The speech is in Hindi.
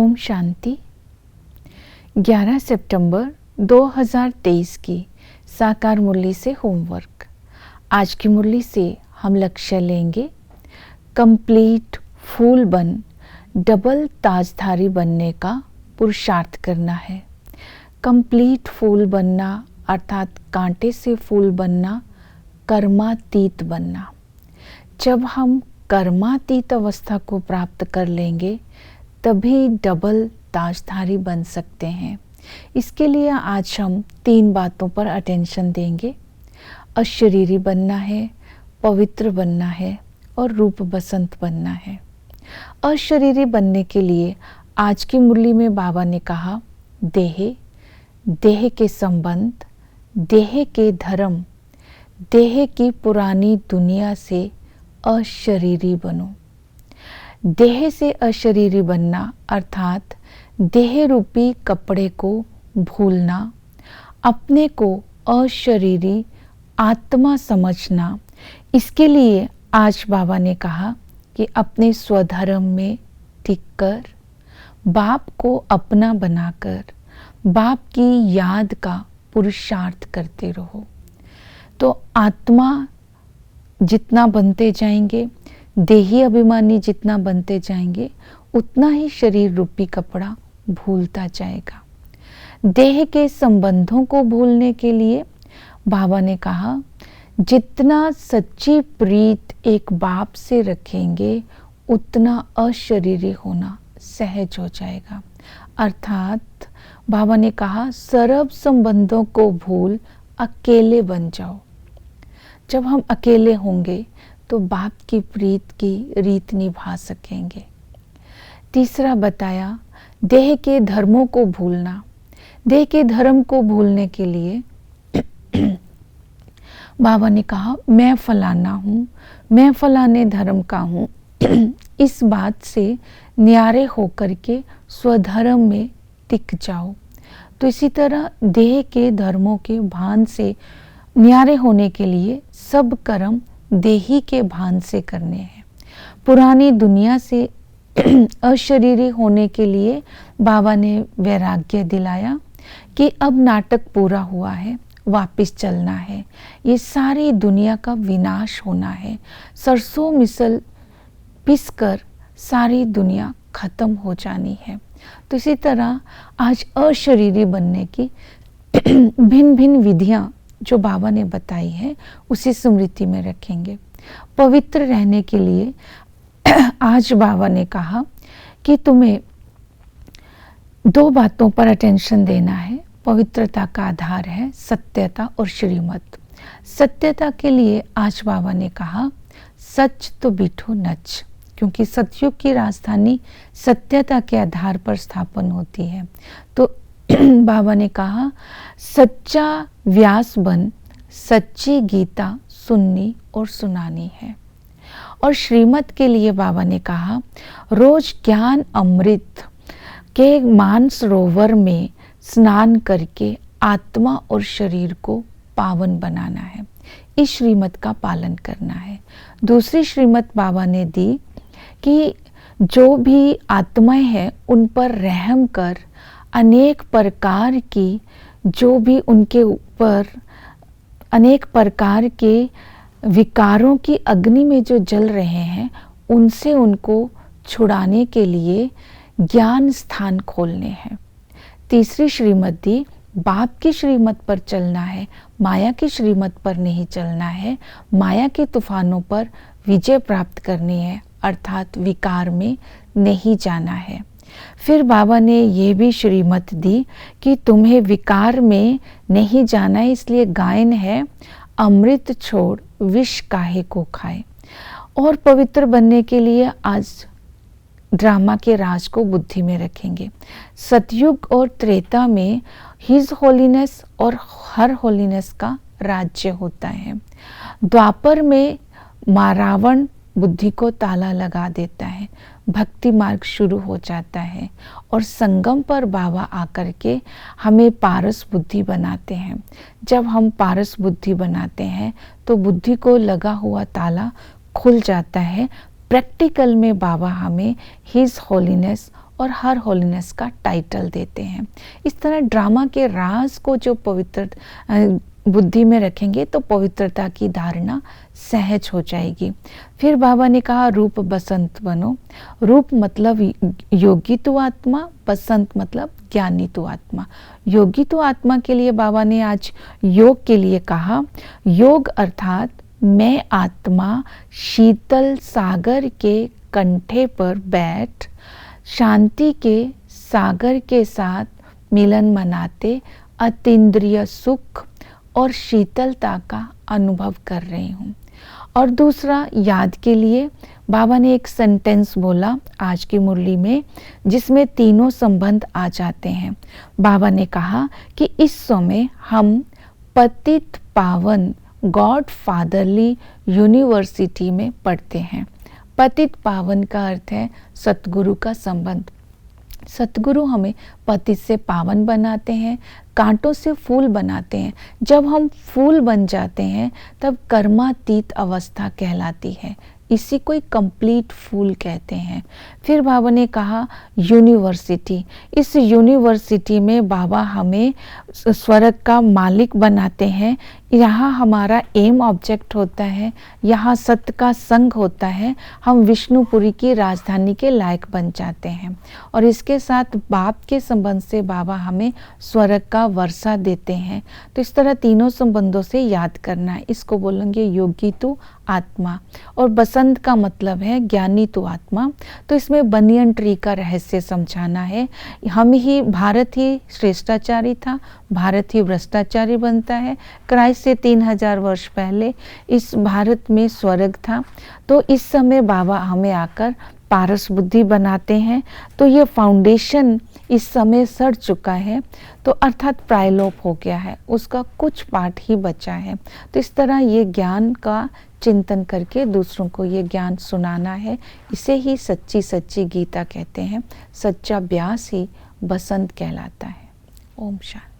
ओम शांति। 11 सितंबर 2023 की साकार मुरली से होमवर्क। आज की मुरली से हम लक्ष्य लेंगे कंप्लीट फूल बन डबल ताजधारी बनने का पुरुषार्थ करना है। कंप्लीट फूल बनना अर्थात कांटे से फूल बनना, कर्मातीत बनना। जब हम कर्मातीत अवस्था को प्राप्त कर लेंगे तभी डबल ताजधारी बन सकते हैं। इसके लिए आज हम 3 बातों पर अटेंशन देंगे। अशरीरी बनना है, पवित्र बनना है और रूप बसंत बनना है। अशरीरी बनने के लिए आज की मुरली में बाबा ने कहा देह के संबंध, देह के धर्म, देह की पुरानी दुनिया से अशरीरी बनो। देह से अशरीरी बनना अर्थात देह रूपी कपड़े को भूलना, अपने को अशरीरी आत्मा समझना। इसके लिए आज बाबा ने कहा कि अपने स्वधर्म में टिक कर, बाप को अपना बनाकर बाप की याद का पुरुषार्थ करते रहो। तो आत्मा जितना बनते जाएंगे, देही अभिमानी जितना बनते जाएंगे, उतना ही शरीर रूपी कपड़ा भूलता जाएगा। देह के संबंधों को भूलने के लिए बाबा ने कहा जितना सच्ची प्रीत एक बाप से रखेंगे उतना अशरीरी होना सहज हो जाएगा। अर्थात बाबा ने कहा सर्व संबंधों को भूल अकेले बन जाओ। जब हम अकेले होंगे तो बाप की प्रीत की रीत निभा सकेंगे। तीसरा बताया देह के धर्मों को भूलना। देह के धर्म को भूलने के लिए बाबा ने कहा मैं फलाना हूँ, मैं फलाने धर्म का हूँ। इस बात से न्यारे होकर के स्वधर्म में टिक जाओ। तो इसी तरह देह के धर्मों के भान से न्यारे होने के लिए सब कर्म देही के भान से करने हैं। पुरानी दुनिया से अशरीरी होने के लिए बाबा ने वैराग्य दिलाया कि अब नाटक पूरा हुआ है, वापस चलना है। ये सारी दुनिया का विनाश होना है। सरसों मिसल पिस कर सारी दुनिया खत्म हो जानी है। तो इसी तरह आज अशरीरी बनने की भिन्न भिन्न विधियां जो बाबा ने बताई है उसी स्मृति में रखेंगे। पवित्र रहने के लिए आज बाबा ने कहा कि तुम्हें 2 बातों पर अटेंशन देना है। पवित्रता का आधार है सत्यता और श्रीमत। सत्यता के लिए आज बाबा ने कहा सच तो बिठो नच, क्योंकि सतयुग की राजधानी सत्यता के आधार पर स्थापन होती है। तो बाबा ने कहा सच्चा व्यास बन सच्ची गीता सुननी और सुनानी है। और श्रीमत के लिए बाबा ने कहा रोज ज्ञान अमृत के मानसरोवर में स्नान करके आत्मा और शरीर को पावन बनाना है। इस श्रीमत का पालन करना है। दूसरी श्रीमत बाबा ने दी कि जो भी आत्माएं हैं उन पर रहम कर अनेक प्रकार की जो भी उनके ऊपर अनेक प्रकार के विकारों की अग्नि में जो जल रहे हैं उनसे उनको छुड़ाने के लिए ज्ञान स्थान खोलने हैं। तीसरी श्रीमत दी बाप की श्रीमत पर चलना है, माया की श्रीमत पर नहीं चलना है। माया के तूफानों पर विजय प्राप्त करनी है, अर्थात विकार में नहीं जाना है। फिर बाबा ने ये भी श्रीमत दी कि तुम्हें विकार में नहीं जाना है, इसलिए गायन है अमृत छोड़ विष काहे को खाए। और पवित्र बनने के लिए आज ड्रामा के राज को बुद्धि में रखेंगे। सतयुग और त्रेता में हिज होलीनेस और हर होलीनेस का राज्य होता है। द्वापर में रावण बुद्धि को ताला लगा देता है, भक्ति मार्ग शुरू हो जाता है और संगम पर बाबा आकर के हमें पारस बुद्धि बनाते हैं। जब हम पारस बुद्धि बनाते हैं तो बुद्धि को लगा हुआ ताला खुल जाता है। प्रैक्टिकल में बाबा हमें हिज होलीनेस और हर होलीनेस का टाइटल देते हैं। इस तरह ड्रामा के राज को जो पवित्र बुद्धि में रखेंगे तो पवित्रता की धारणा सहज हो जाएगी। फिर बाबा ने कहा रूप बसंत बनो। रूप मतलब योगी तो आत्मा, बसंत मतलब ज्ञानी तो आत्मा। योगी तो आत्मा के लिए बाबा ने आज योग के लिए कहा, योग अर्थात मैं आत्मा शीतल सागर के कंठे पर बैठ शांति के सागर के साथ मिलन मनाते अतीन्द्रिय सुख और शीतलता का अनुभव कर रही हूँ। और दूसरा याद के लिए बाबा ने एक सेंटेंस बोला आज की मुरली में, जिसमें तीनों संबंध आ जाते हैं। बाबा ने कहा कि इस समय हम पतित पावन गॉड फादरली यूनिवर्सिटी में पढ़ते हैं। पतित पावन का अर्थ है सतगुरु का संबंध। सतगुरु हमें पतित से पावन बनाते हैं, कांटों से फूल बनाते हैं। जब हम फूल बन जाते हैं तब कर्मातीत अवस्था कहलाती है, इसी को कंप्लीट फूल कहते हैं। फिर बाबा ने कहा यूनिवर्सिटी, इस यूनिवर्सिटी में बाबा हमें स्वर्ग का मालिक बनाते हैं। यहाँ हमारा एम ऑब्जेक्ट होता है, यहाँ सत्य का संग होता है, हम विष्णुपुरी की राजधानी के लायक बन जाते हैं। और इसके साथ बाप के संबंध से बाबा हमें स्वर्ग का वर्षा देते हैं। तो इस तरह तीनों संबंधों से याद करना है। इसको बोलेंगे योगी तो आत्मा। और बसंत का मतलब है ज्ञानी तो आत्मा। तो इसमें बनियन ट्री का रहस्य समझाना है। भारत ही श्रेष्ठाचारी था, भारत ही भ्रष्टाचारी बनता है। क्राइस्ट से 3000 वर्ष पहले इस भारत में स्वर्ग था। तो इस समय बाबा हमें आकर पारस बुद्धि बनाते हैं। तो ये फाउंडेशन इस समय सड़ चुका है, तो अर्थात प्रायलोप हो गया है, उसका कुछ पार्ट ही बचा है। तो इस तरह ये ज्ञान का चिंतन करके दूसरों को ये ज्ञान सुनाना है। इसे ही सच्ची सच्ची गीता कहते हैं। सच्चा ब्यास ही बसंत कहलाता है। ओम शांति।